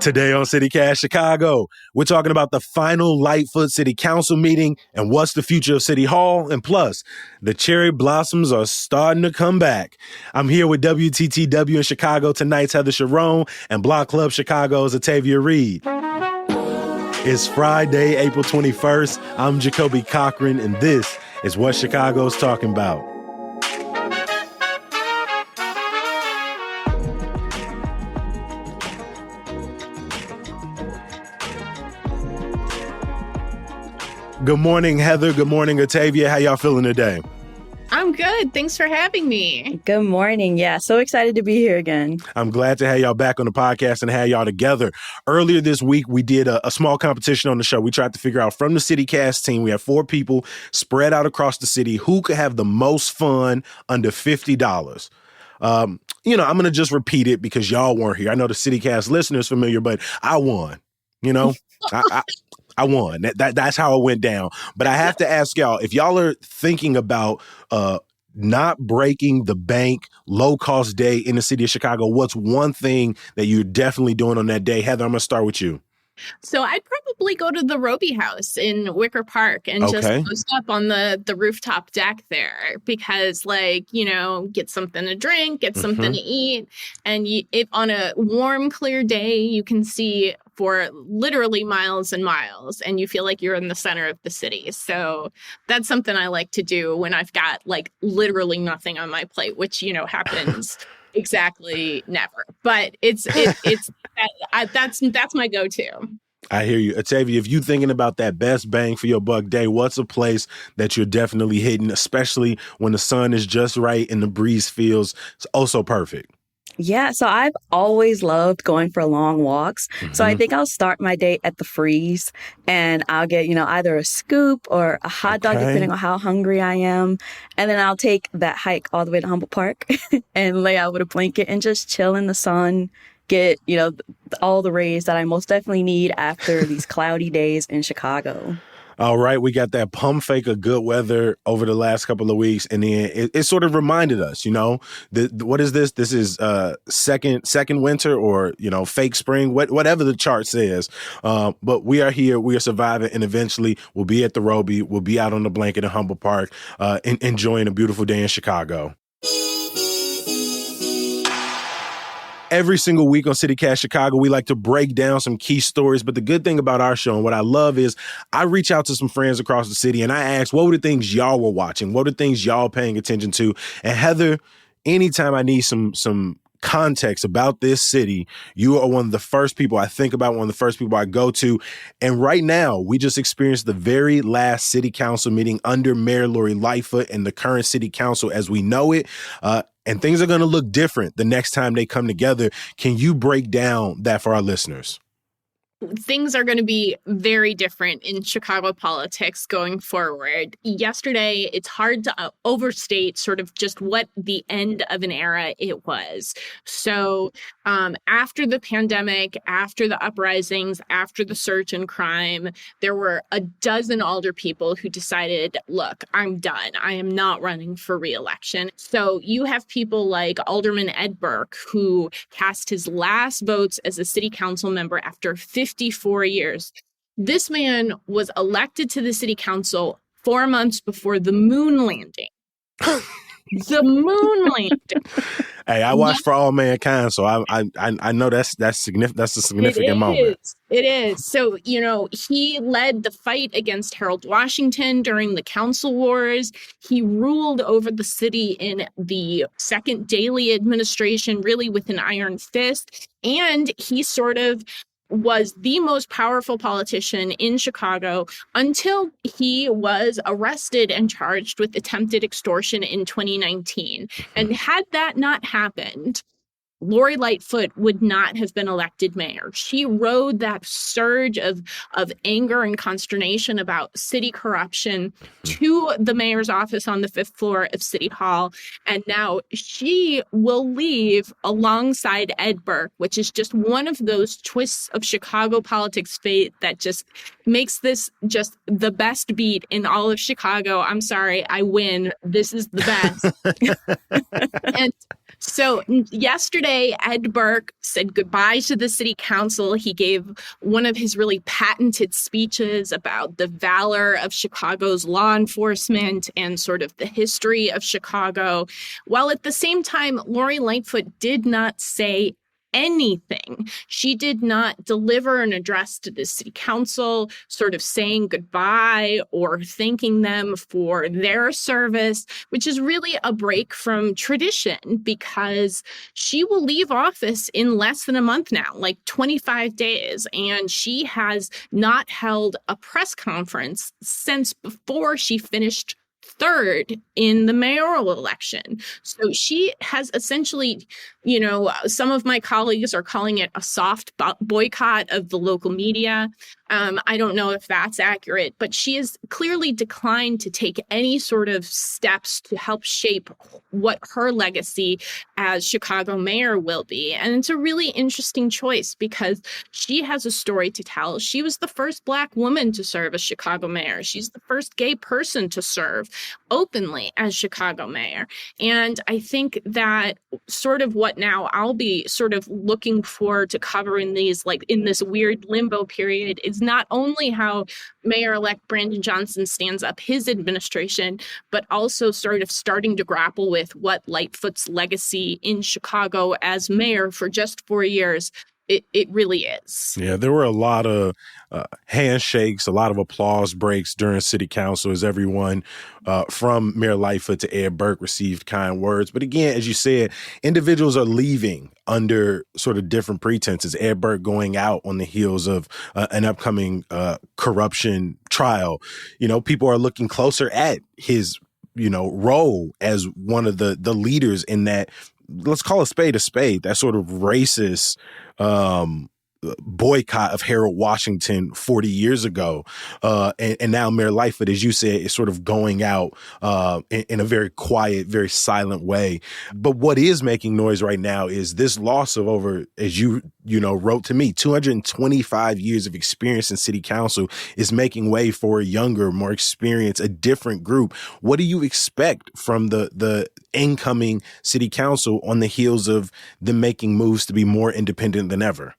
Today on CityCast Chicago, we're talking about the final Lightfoot City Council meeting and what's the future of City Hall. And plus, the cherry blossoms are starting to come back. I'm here with WTTW in Chicago tonight's Heather Sharon and Block Club Chicago's Atavia Reed. It's Friday, April 21st. I'm Jacoby Cochran, and this is what Chicago's talking about. Good morning, Heather. Good morning, Atavia. How y'all feeling today? I'm good. Thanks for having me. Good morning. Yeah, so excited to be here again. I'm glad to have y'all back on the podcast and have y'all together. Earlier this week, we did a small competition on the show. We tried to figure out from the CityCast team, we have 4 people spread out across the city who could have the most fun under $50. I'm going to just repeat it because y'all weren't here. I know the CityCast listeners familiar, but I won. I won. That's how it went down. But I have to ask y'all, if y'all are thinking about not breaking the bank, low-cost day in the city of Chicago, what's one thing that you're definitely doing on that day? Heather, I'm going to start with you. So I'd probably go to the Roby House in Wicker Park and just post up on the rooftop deck there because, get something to drink, get something to eat. And if on a warm, clear day, you can see for literally miles and miles, and you feel like you're in the center of the city. So that's something I like to do when I've got literally nothing on my plate, which, happens exactly never. But that's my go-to. I hear you. Atavia, if you're thinking about that best bang for your buck day, what's a place that you're definitely hitting, especially when the sun is just right and the breeze feels so perfect? Yeah, so I've always loved going for long walks. So I think I'll start my day at the Freeze and I'll get, either a scoop or a hot dog, depending on how hungry I am. And then I'll take that hike all the way to Humboldt Park and lay out with a blanket and just chill in the sun, get, all the rays that I most definitely need after these cloudy days in Chicago. All right, we got that pump fake of good weather over the last couple of weeks, and then it sort of reminded us, what is this? This is second winter or fake spring, whatever the chart says. But we are here, we are surviving, and eventually we'll be at the Roby, we'll be out on the blanket in Humboldt Park, enjoying a beautiful day in Chicago. Every single week on CityCast Chicago, we like to break down some key stories. But the good thing about our show and what I love is I reach out to some friends across the city and I ask, what were the things y'all were watching? What are the things y'all paying attention to? And Heather, anytime I need some context about this city, you are one of the first people I think about, one of the first people I go to. And right now, we just experienced the very last city council meeting under Mayor Lori Lightfoot and the current city council as we know it. And things are going to look different the next time they come together. Can you break down that for our listeners? Things are going to be very different in Chicago politics going forward. Yesterday, it's hard to overstate sort of just what the end of an era it was. So after the pandemic, after the uprisings, after the surge in crime, there were a dozen alder people who decided, look, I'm done. I am not running for re-election. So you have people like Alderman Ed Burke, who cast his last votes as a city council member after 54 years. This man was elected to the city council 4 months before the moon landing. The moon landing. Hey, I watched For All Mankind, so I know that's significant. That's a significant moment. It is. So, he led the fight against Harold Washington during the council wars. He ruled over the city in the second Daley administration, really with an iron fist. And he sort of was the most powerful politician in Chicago until he was arrested and charged with attempted extortion in 2019. And had that not happened, Lori Lightfoot would not have been elected mayor. She rode that surge of anger and consternation about city corruption to the mayor's office on the 5th floor of City Hall. And now she will leave alongside Ed Burke, which is just one of those twists of Chicago politics fate that just makes this just the best beat in all of Chicago. I'm sorry, I win. This is the best. And So yesterday, Ed Burke said goodbye to the city council. He gave one of his really patented speeches about the valor of Chicago's law enforcement and sort of the history of Chicago, while at the same time, Lori Lightfoot did not say anything. She did not deliver an address to the city council, sort of saying goodbye or thanking them for their service, which is really a break from tradition because she will leave office in less than a month now, like 25 days. And she has not held a press conference since before she finished third in the mayoral election. So she has essentially, some of my colleagues are calling it a soft boycott of the local media. I don't know if that's accurate, but she has clearly declined to take any sort of steps to help shape what her legacy as Chicago mayor will be. And it's a really interesting choice because she has a story to tell. She was the first Black woman to serve as Chicago mayor. She's the first gay person to serve openly as Chicago mayor. And I think that sort of what now I'll be sort of looking for to cover in these, like in this weird limbo period, is not only how Mayor-elect Brandon Johnson stands up his administration, but also sort of starting to grapple with what Lightfoot's legacy in Chicago as mayor for just 4 years it really is. Yeah, there were a lot of handshakes, a lot of applause breaks during city council as everyone from Mayor Lightfoot to Ed Burke received kind words. But again, as you said, individuals are leaving under sort of different pretenses. Ed Burke going out on the heels of an upcoming corruption trial. People are looking closer at his role as one of the leaders in that, let's call a spade, that sort of racist boycott of Harold Washington 40 years ago. And now Mayor Lightfoot, as you said, is sort of going out in a very quiet, very silent way. But what is making noise right now is this loss of over, as you wrote to me, 225 years of experience in city council is making way for a younger, more experienced, a different group. What do you expect from the incoming city council on the heels of them making moves to be more independent than ever?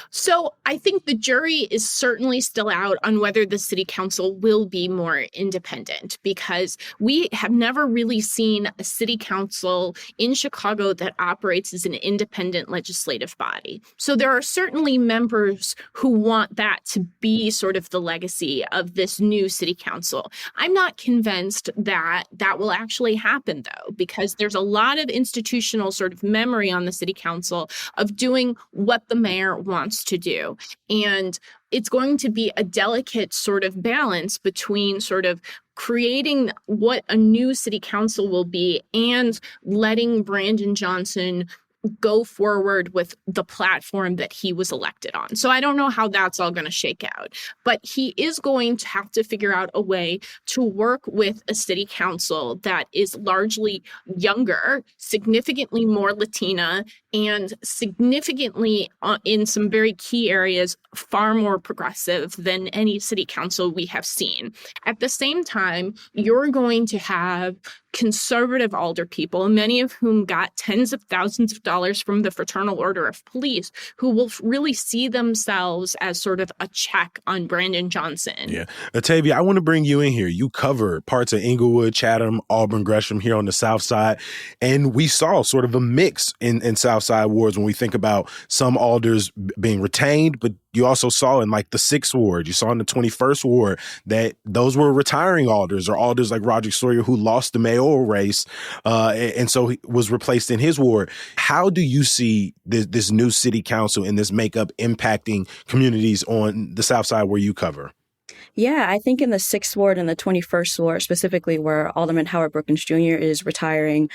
So I think the jury is certainly still out on whether the city council will be more independent, because we have never really seen a city council in Chicago that operates as an independent legislative body. So there are certainly members who want that to be sort of the legacy of this new city council. I'm not convinced that that will actually happen, though, because there's a lot of institutional sort of memory on the city council of doing what the mayor wants to do. And it's going to be a delicate sort of balance between sort of creating what a new city council will be and letting Brandon Johnson go forward with the platform that he was elected on. So I don't know how that's all going to shake out, but he is going to have to figure out a way to work with a city council that is largely younger, significantly more Latina, and significantly in some very key areas, far more progressive than any city council we have seen. At the same time, you're going to have conservative alder people, many of whom got tens of thousands of dollars from the Fraternal Order of Police, who will really see themselves as sort of a check on Brandon Johnson. Yeah. Tavia, I want to bring you in here. You cover parts of Inglewood, Chatham, Auburn, Gresham here on the South Side. And we saw sort of a mix in South Side wards when we think about some alders being retained, but you also saw in like the 6th ward, you saw in the 21st ward that those were retiring alders, or alders like Roger Sawyer, who lost the mayoral race and so he was replaced in his ward. How do you see this new city council and this makeup impacting communities on the South Side where you cover? Yeah, I think in the 6th ward and the 21st ward, specifically where Alderman Howard Brookins Jr. is retiring,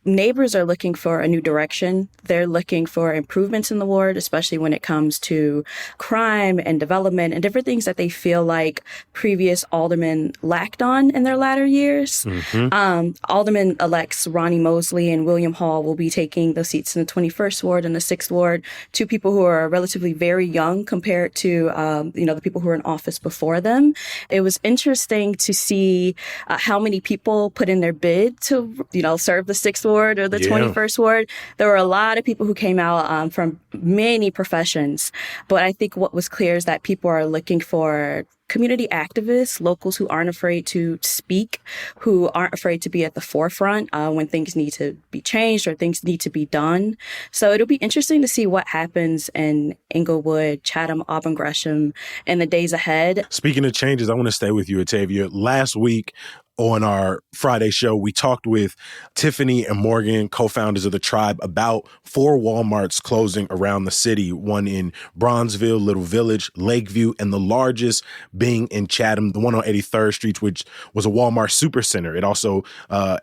neighbors are looking for a new direction. They're looking for improvements in the ward, especially when it comes to crime and development and different things that they feel like previous aldermen lacked on in their latter years. Mm-hmm. Alderman-elects Ronnie Mosley and William Hall will be taking the seats in the 21st ward and the 6th ward, two people who are relatively very young compared to, the people who were in office before them. It was interesting to see how many people put in their bid to, serve the 6th ward ward or the Yeah. 21st ward. There were a lot of people who came out from many professions. But I think what was clear is that people are looking for community activists, locals who aren't afraid to speak, who aren't afraid to be at the forefront when things need to be changed or things need to be done. So it'll be interesting to see what happens in Inglewood, Chatham, Auburn, Gresham in the days ahead. Speaking of changes, I want to stay with you, Atavia. Last week, on our Friday show, we talked with Tiffany and Morgan, co-founders of the Tribe, about 4 Walmarts closing around the city, one in Bronzeville, Little Village, Lakeview, and the largest being in Chatham, the one on 83rd Street, which was a Walmart supercenter. It also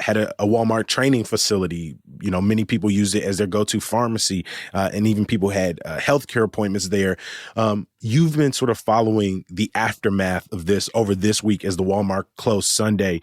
had a Walmart training facility. You know, many people used it as their go-to pharmacy, and even people had healthcare appointments there. You've been sort of following the aftermath of this over this week as the Walmart closed Sunday.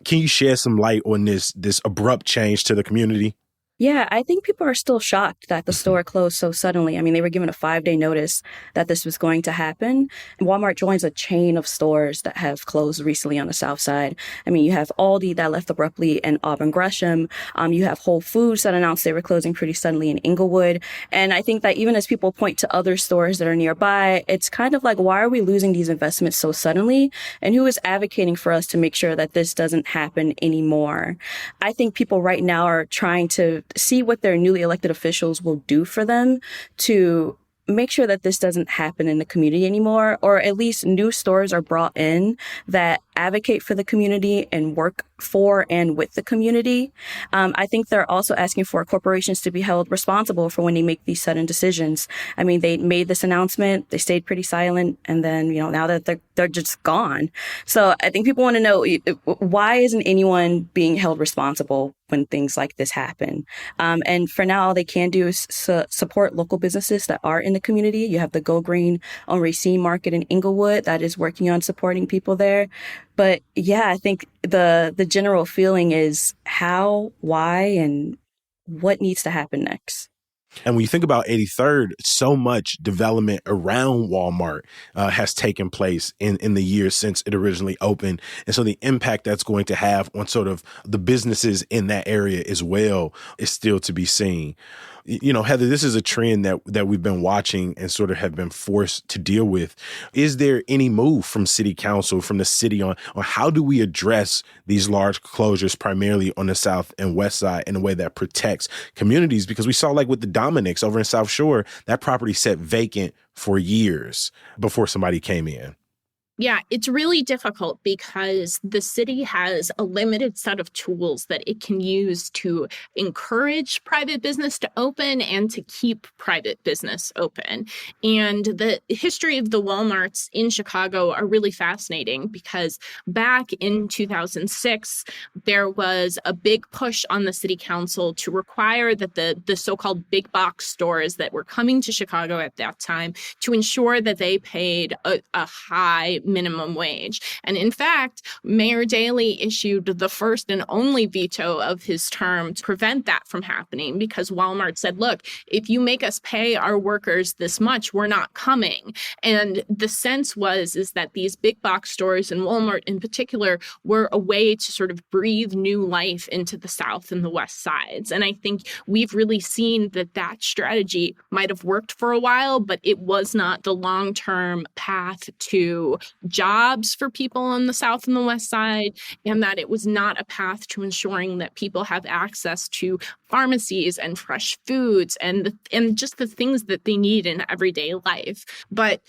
Can you shed some light on this abrupt change to the community? Yeah, I think people are still shocked that the store closed so suddenly. I mean, they were given a 5-day notice that this was going to happen. And Walmart joins a chain of stores that have closed recently on the South Side. I mean, you have Aldi that left abruptly in Auburn Gresham. You have Whole Foods that announced they were closing pretty suddenly in Inglewood. And I think that even as people point to other stores that are nearby, it's kind of like, why are we losing these investments so suddenly? And who is advocating for us to make sure that this doesn't happen anymore? I think people right now are trying to see what their newly elected officials will do for them to make sure that this doesn't happen in the community anymore, or at least new stores are brought in that advocate for the community and work for and with the community. I think they're also asking for corporations to be held responsible for when they make these sudden decisions. I mean, they made this announcement, they stayed pretty silent, and then, now that they're just gone. So I think people want to know, why isn't anyone being held responsible when things like this happen? And for now, all they can do is support local businesses that are in the community. You have the Go Green on Racine Market in Inglewood that is working on supporting people there. But yeah, I think the general feeling is how, why, and what needs to happen next. And when you think about 83rd, so much development around Walmart has taken place in the years since it originally opened. And so the impact that's going to have on sort of the businesses in that area as well is still to be seen. Heather, this is a trend that we've been watching and sort of have been forced to deal with. Is there any move from city council, from the city on how do we address these large closures primarily on the south and west side in a way that protects communities? Because we saw, like with the Dominick's over in South Shore, that property sat vacant for years before somebody came in. Yeah, it's really difficult because the city has a limited set of tools that it can use to encourage private business to open and to keep private business open. And the history of the Walmarts in Chicago are really fascinating because back in 2006, there was a big push on the city council to require that the so-called big box stores that were coming to Chicago at that time to ensure that they paid a high minimum wage. And in fact, Mayor Daley issued the first and only veto of his term to prevent that from happening because Walmart said, look, if you make us pay our workers this much, we're not coming. And the sense is that these big box stores and Walmart in particular were a way to sort of breathe new life into the South and the West sides. And I think we've really seen that strategy might have worked for a while, but it was not the long-term path to jobs for people on the South and the West side, and that it was not a path to ensuring that people have access to pharmacies and fresh foods and just the things that they need in everyday life. But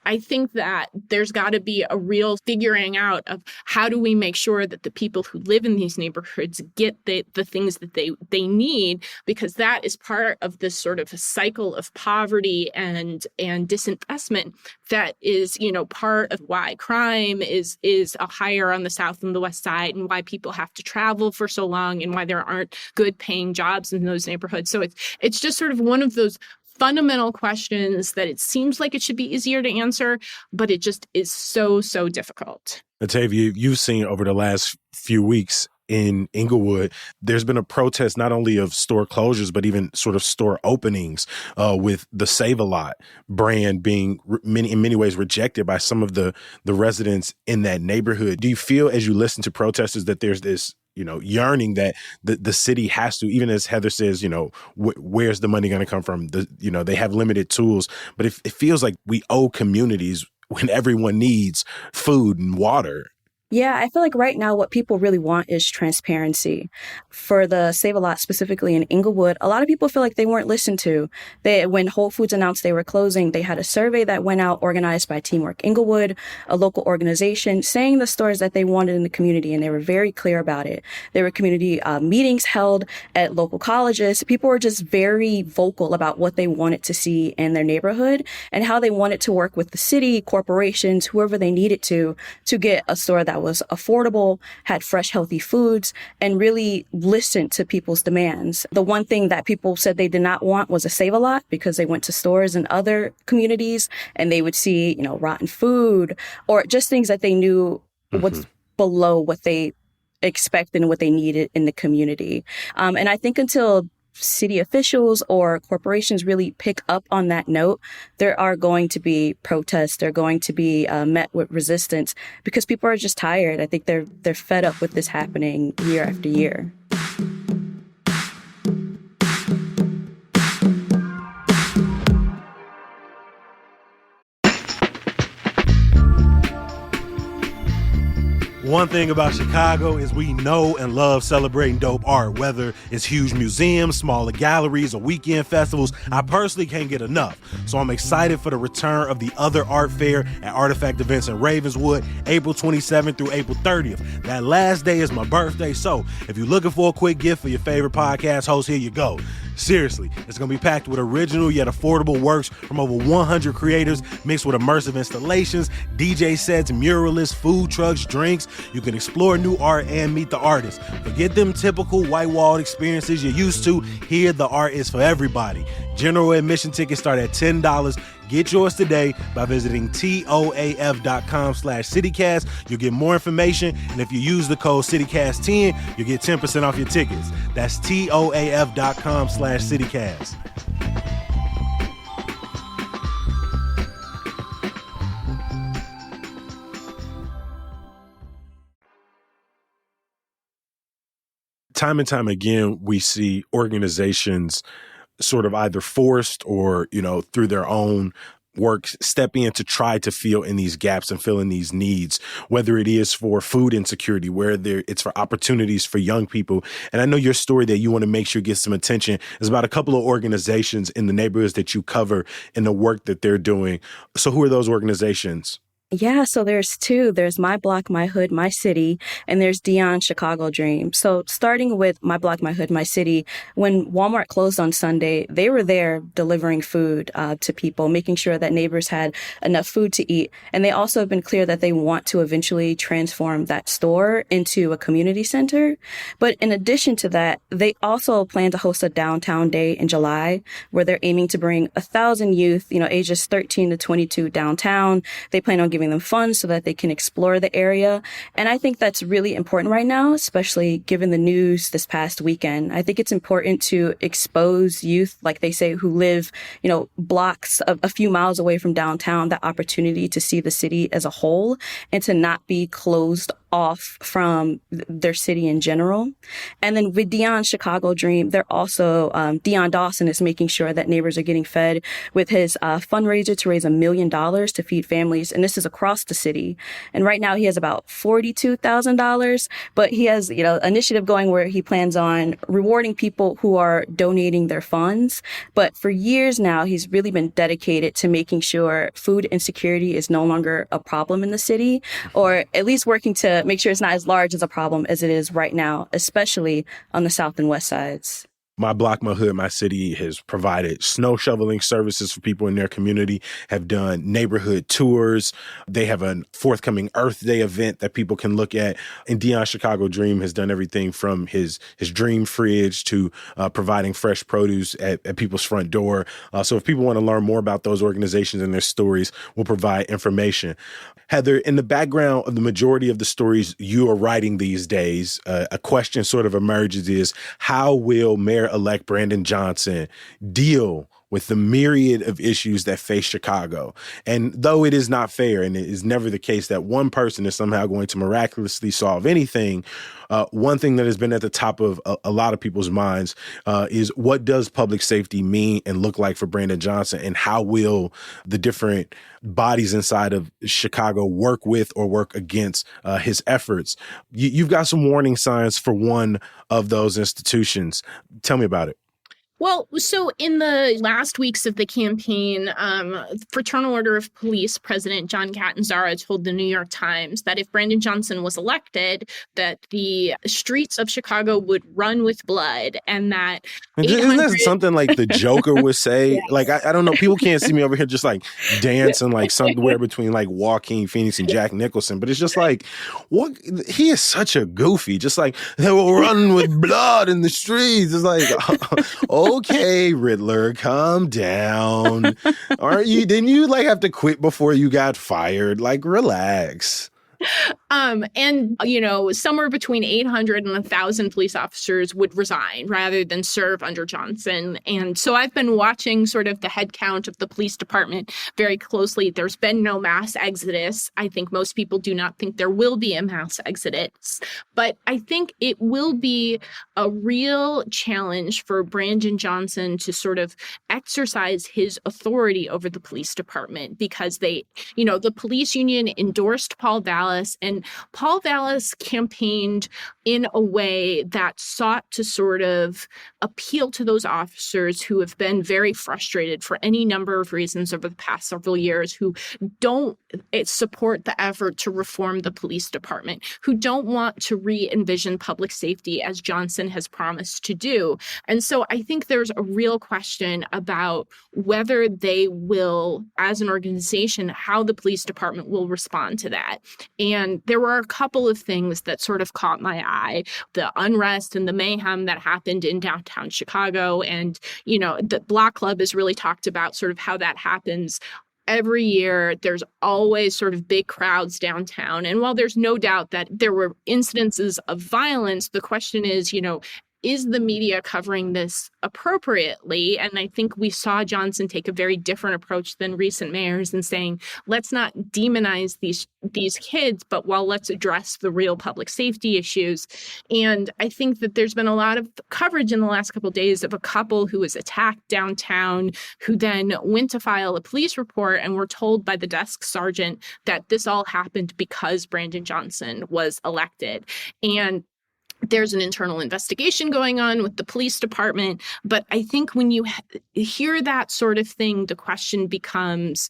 I think that there's got to be a real figuring out of how do we make sure that the people who live in these neighborhoods get the things that they need, because that is part of this sort of a cycle of poverty and disinvestment that is, part of why crime is higher on the South and the West side, and why people have to travel for so long, and why there aren't good paying jobs in those neighborhoods. So it's just sort of one of those fundamental questions that it seems like it should be easier to answer, but it just is so difficult. Atavia, you've seen over the last few weeks in Inglewood, there's been a protest not only of store closures, but even sort of store openings with the Save-A-Lot brand being in many ways rejected by some of the residents in that neighborhood. Do you feel as you listen to protesters that there's this yearning that the city has to, even as Heather says, where's the money going to come from? They have limited tools, but it feels like we owe communities when everyone needs food and water. Yeah, I feel like right now what people really want is transparency. For the Save-A-Lot specifically in Inglewood, a lot of people feel like they weren't listened to. When Whole Foods announced they were closing, they had a survey that went out organized by Teamwork Inglewood, a local organization, saying the stores that they wanted in the community, and they were very clear about it. There were community meetings held at local colleges. People were just very vocal about what they wanted to see in their neighborhood and how they wanted to work with the city, corporations, whoever they needed to get a store that was affordable, had fresh, healthy foods, and really listened to people's demands. The one thing that people said they did not want was a Save-A-Lot, because they went to stores in other communities and they would see, rotten food or just things that they knew was below what they expected and what they needed in the community. And I think until city officials or corporations really pick up on that note, there are going to be protests. They're going to be met with resistance because people are just tired. I think they're fed up with this happening year after year. One thing about Chicago is we know and love celebrating dope art, whether it's huge museums, smaller galleries, or weekend festivals. I personally can't get enough. So I'm excited for the return of the Other Art Fair at Artifact Events in Ravenswood, April 27th through April 30th. That last day is my birthday, so if you're looking for a quick gift for your favorite podcast host, here you go. Seriously, it's going to be packed with original yet affordable works from over 100 creators, mixed with immersive installations, DJ sets, muralists, food trucks, drinks. You can explore new art and meet the artists. Forget them typical white-walled experiences you're used to. Here, the art is for everybody. General admission tickets start at $10. Get yours today by visiting toaf.com/citycast. You'll get more information, and if you use the code CityCast10, you'll get 10% off your tickets. That's toaf.com/citycast. Time and time again, we see organizations sort of either forced or, through their own work, step in to try to fill in these gaps and fill in these needs, whether it is for food insecurity, it's for opportunities for young people. And I know your story that you want to make sure gets some attention is about a couple of organizations in the neighborhoods that you cover and the work that they're doing. So who are those organizations? Yeah, so there's two. There's My Block, My Hood, My City, and there's Dion's Chicago Dream. So starting with My Block, My Hood, My City, when Walmart closed on Sunday, they were there delivering food to people, making sure that neighbors had enough food to eat. And they also have been clear that they want to eventually transform that store into a community center. But in addition to that, they also plan to host a downtown day in July where they're aiming to bring 1,000 youth, ages 13 to 22 downtown. They plan on giving them funds so that they can explore the area. And I think that's really important right now, especially given the news this past weekend. I think it's important to expose youth, like they say, who live, blocks a few miles away from downtown, the opportunity to see the city as a whole and to not be closed off from their city in general. And then with Dion's Chicago Dream, they're also, Dion Dawson is making sure that neighbors are getting fed with his fundraiser to raise $1 million to feed families. And this is across the city. And right now he has about $42,000, but he has, initiative going where he plans on rewarding people who are donating their funds. But for years now, he's really been dedicated to making sure food insecurity is no longer a problem in the city, or at least working to make sure it's not as large as a problem as it is right now, especially on the South and West sides. My Block, My Hood, My City has provided snow shoveling services for people in their community, have done neighborhood tours. They have a forthcoming Earth Day event that people can look at. And Dion's Chicago Dream has done everything from his dream fridge to providing fresh produce at people's front door. So if people want to learn more about those organizations and their stories, we'll provide information. Heather, in the background of the majority of the stories you are writing these days, a question sort of emerges is, how will Mayor-elect Brandon Johnson deal with the myriad of issues that face Chicago. And though it is not fair, and it is never the case that one person is somehow going to miraculously solve anything, one thing that has been at the top of a lot of people's minds is what does public safety mean and look like for Brandon Johnson, and how will the different bodies inside of Chicago work with or work against his efforts? You've got some warning signs for one of those institutions. Tell me about it. Well, so in the last weeks of the campaign, Fraternal Order of Police President John Catanzara told the New York Times that if Brandon Johnson was elected, that the streets of Chicago would run with blood, and that Isn't that something like the Joker would say? Yes. Like, I don't know. People can't see me over here just like dancing like somewhere between like Joaquin Phoenix and Jack Nicholson. But it's just like, what? He is such a goofy. Just like, they will run with blood in the streets. It's like, okay, Riddler, calm down. Didn't you like have to quit before you got fired? Like, relax. And, somewhere between 800 and 1,000 police officers would resign rather than serve under Johnson. And so I've been watching sort of the headcount of the police department very closely. There's been no mass exodus. I think most people do not think there will be a mass exodus. But I think it will be a real challenge for Brandon Johnson to sort of exercise his authority over the police department, because the police union endorsed Paul Vallis, and Paul Vallis campaigned in a way that sought to sort of appeal to those officers who have been very frustrated for any number of reasons over the past several years, who don't support the effort to reform the police department, who don't want to re-envision public safety as Johnson has promised to do. And so I think there's a real question about whether they will, as an organization, how the police department will respond to that. And there were a couple of things that sort of caught my eye: the unrest and the mayhem that happened in downtown Chicago. And, the Block Club has really talked about sort of how that happens. Every year, there's always sort of big crowds downtown. And while there's no doubt that there were incidences of violence, the question is the media covering this appropriately? And I think we saw Johnson take a very different approach than recent mayors in saying, let's not demonize these kids, but let's address the real public safety issues. And I think that there's been a lot of coverage in the last couple of days of a couple who was attacked downtown, who then went to file a police report and were told by the desk sergeant that this all happened because Brandon Johnson was elected. And there's an internal investigation going on with the police department. But I think when you hear that sort of thing, the question becomes,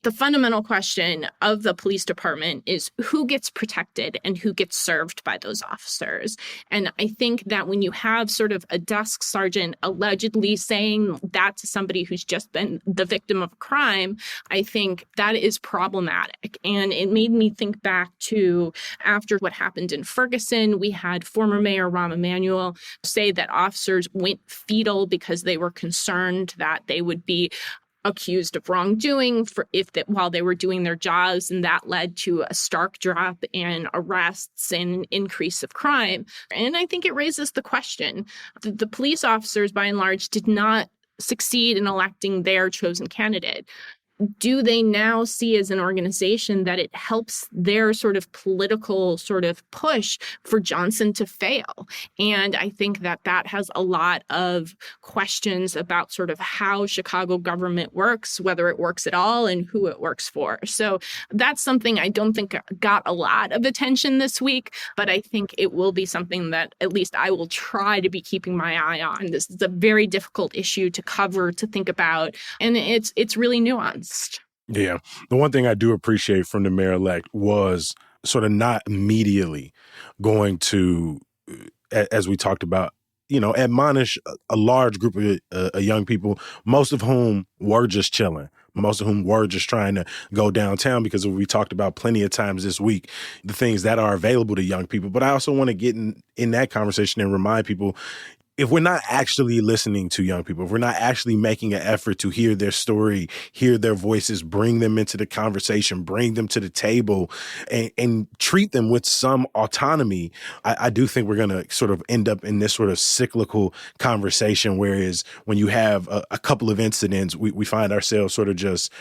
the fundamental question of the police department is who gets protected and who gets served by those officers. And I think that when you have sort of a desk sergeant allegedly saying that to somebody who's just been the victim of a crime, I think that is problematic. And it made me think back to after what happened in Ferguson, we had former Mayor Rahm Emanuel say that officers went fetal because they were concerned that they would be accused of wrongdoing while they were doing their jobs, and that led to a stark drop in arrests and an increase of crime. And I think it raises the question: the police officers, by and large, did not succeed in electing their chosen candidate. Do they now see as an organization that it helps their sort of political sort of push for Johnson to fail? And I think that has a lot of questions about sort of how Chicago government works, whether it works at all, and who it works for. So that's something I don't think got a lot of attention this week, but I think it will be something that at least I will try to be keeping my eye on. This is a very difficult issue to cover, to think about, and it's really nuanced. Yeah. The one thing I do appreciate from the mayor-elect was sort of not immediately going to, as we talked about, admonish a large group of young people, most of whom were just chilling, most of whom were just trying to go downtown, because we talked about plenty of times this week, the things that are available to young people. But I also want to get in that conversation and remind people, if we're not actually listening to young people, if we're not actually making an effort to hear their story, hear their voices, bring them into the conversation, bring them to the table, and treat them with some autonomy, I do think we're going to sort of end up in this sort of cyclical conversation. Whereas when you have a couple of incidents, we find ourselves sort of just,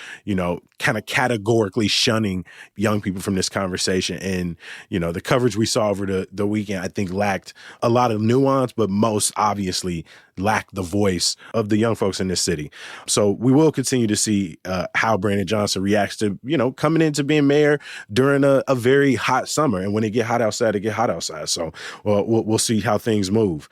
kind of categorically shunning young people from this conversation. And, the coverage we saw over the weekend, I think lacked a lot of nuance, but most obviously lack the voice of the young folks in this city. So we will continue to see how Brandon Johnson reacts to, coming into being mayor during a very hot summer. And when it get hot outside, it get hot outside. So we'll see how things move.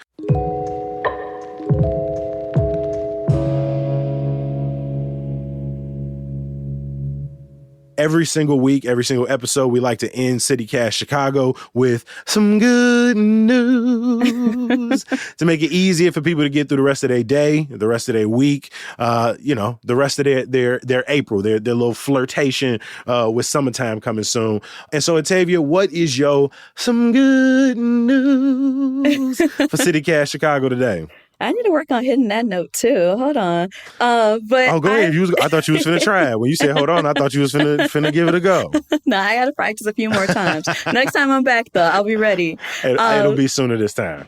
Every single week, every single episode, we like to end CityCast Chicago with some good news to make it easier for people to get through the rest of their day, the rest of their week, the rest of their April, their little flirtation with summertime coming soon. And so, Octavia, what is your some good news for CityCast Chicago today? I need to work on hitting that note too. Hold on. Go ahead. I thought you was finna try it. When you said hold on, I thought you was finna give it a go. No, I got to practice a few more times. Next time I'm back, though, I'll be ready. It'll be sooner this time.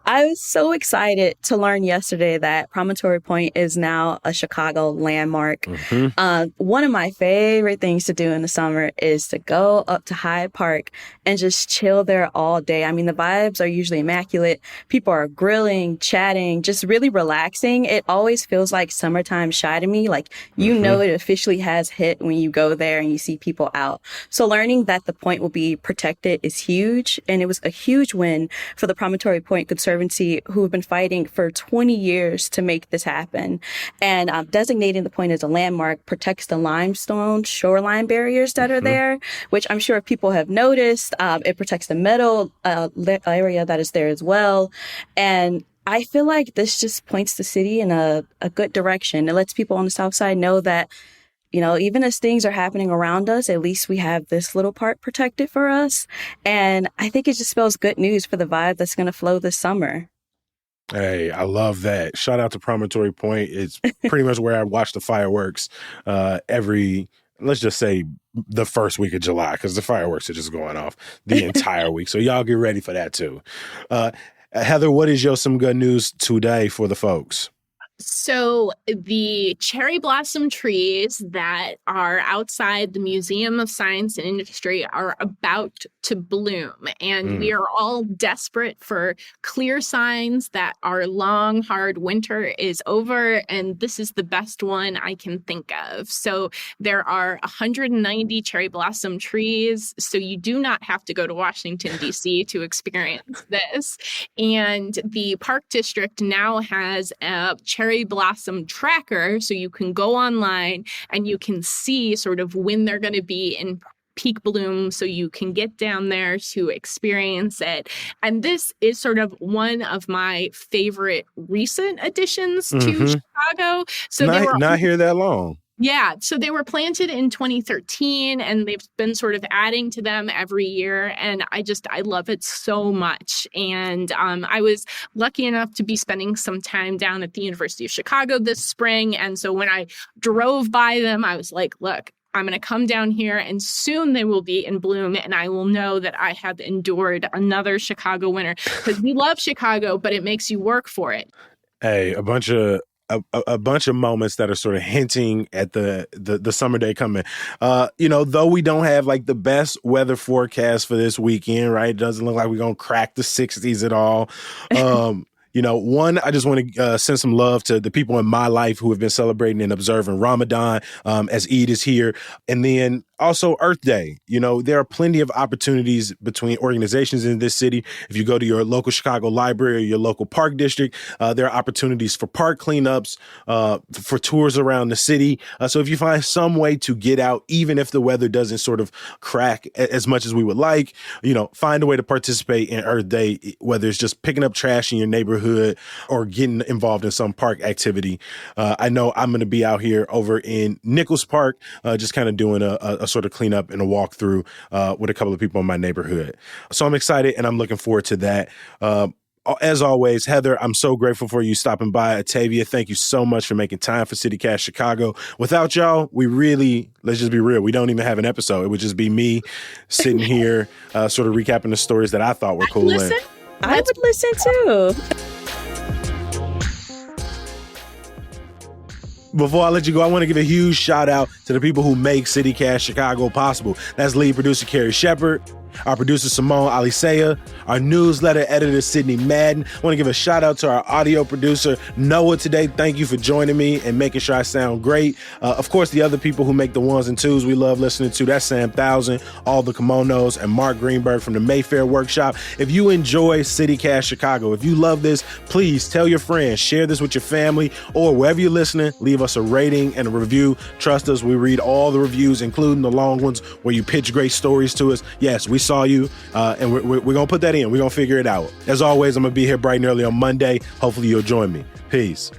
I was so excited to learn yesterday that Promontory Point is now a Chicago landmark. Mm-hmm. One of my favorite things to do in the summer is to go up to Hyde Park and just chill there all day. I mean, the vibes are usually immaculate. People are grilling, chatting, just really relaxing. It always feels like summertime shy to me. Like, know it officially has hit when you go there and you see people out. So learning that the point will be protected is huge. And it was a huge win for the Promontory Point Conservancy, who have been fighting for 20 years to make this happen. And designating the point as a landmark protects the limestone shoreline barriers that are there, which I'm sure people have noticed. It protects the meadow area that is there as well. And I feel like this just points the city in a good direction. It lets people on the South Side know that, even as things are happening around us, at least we have this little part protected for us. And I think it just spells good news for the vibe that's going to flow this summer. Hey, I love that. Shout out to Promontory Point. It's pretty much where I watch the fireworks let's just say the first week of July, because the fireworks are just going off the entire week. So y'all get ready for that too. Heather, what is your some good news today for the folks? So the cherry blossom trees that are outside the Museum of Science and Industry are about to bloom. And we are all desperate for clear signs that our long, hard winter is over. And this is the best one I can think of. So there are 190 cherry blossom trees. So you do not have to go to Washington, D.C. to experience this. And the Park District now has a cherry blossom tracker, so you can go online and you can see sort of when they're going to be in peak bloom, so you can get down there to experience it. And this is sort of one of my favorite recent additions to Chicago. So they were not here that long. Yeah, so they were planted in 2013 and they've been sort of adding to them every year. And I love it so much. And I was lucky enough to be spending some time down at the University of Chicago this spring. And so when I drove by them, I was like, look, I'm going to come down here and soon they will be in bloom and I will know that I have endured another Chicago winter, because we love Chicago, but it makes you work for it. Hey, a bunch of moments that are sort of hinting at the summer day coming. Though we don't have like the best weather forecast for this weekend, right? It doesn't look like we're going to crack the 60s at all. I just want to send some love to the people in my life who have been celebrating and observing Ramadan as Eid is here. And then also Earth Day. There are plenty of opportunities between organizations in this city. If you go to your local Chicago library or your local park district, there are opportunities for park cleanups, for tours around the city. So if you find some way to get out, even if the weather doesn't sort of crack as much as we would like, find a way to participate in Earth Day, whether it's just picking up trash in your neighborhood or getting involved in some park activity. I know I'm going to be out here over in Nichols Park, just kind of doing a sort of cleanup and a walkthrough with a couple of people in my neighborhood. So I'm excited and I'm looking forward to that. As always, Heather, I'm so grateful for you stopping by. Atavia, thank you so much for making time for CityCast Chicago. Without y'all, let's just be real, we don't even have an episode. It would just be me sitting here sort of recapping the stories that I thought were cool. Listen, I would listen too. Before I let you go, I want to give a huge shout out to the people who make CityCast Chicago possible. That's lead producer Carrie Shepard, our producer Simone Alisea, our newsletter editor Sydney Madden. I want to give a shout out to our audio producer Noah today. Thank you for joining me and making sure I sound great. Of course, the other people who make the ones and twos we love listening to, that's Sam Thousand, All the Kimonos, and Mark Greenberg from the Mayfair Workshop. If you enjoy CityCast Chicago, if you love this, please tell your friends, share this with your family, or wherever you're listening, leave us a rating and a review. Trust us, we read all the reviews, including the long ones where you pitch great stories to us. Yes, we saw you, and we're going to put that in. We're going to figure it out. As always, I'm going to be here bright and early on Monday. Hopefully you'll join me. Peace.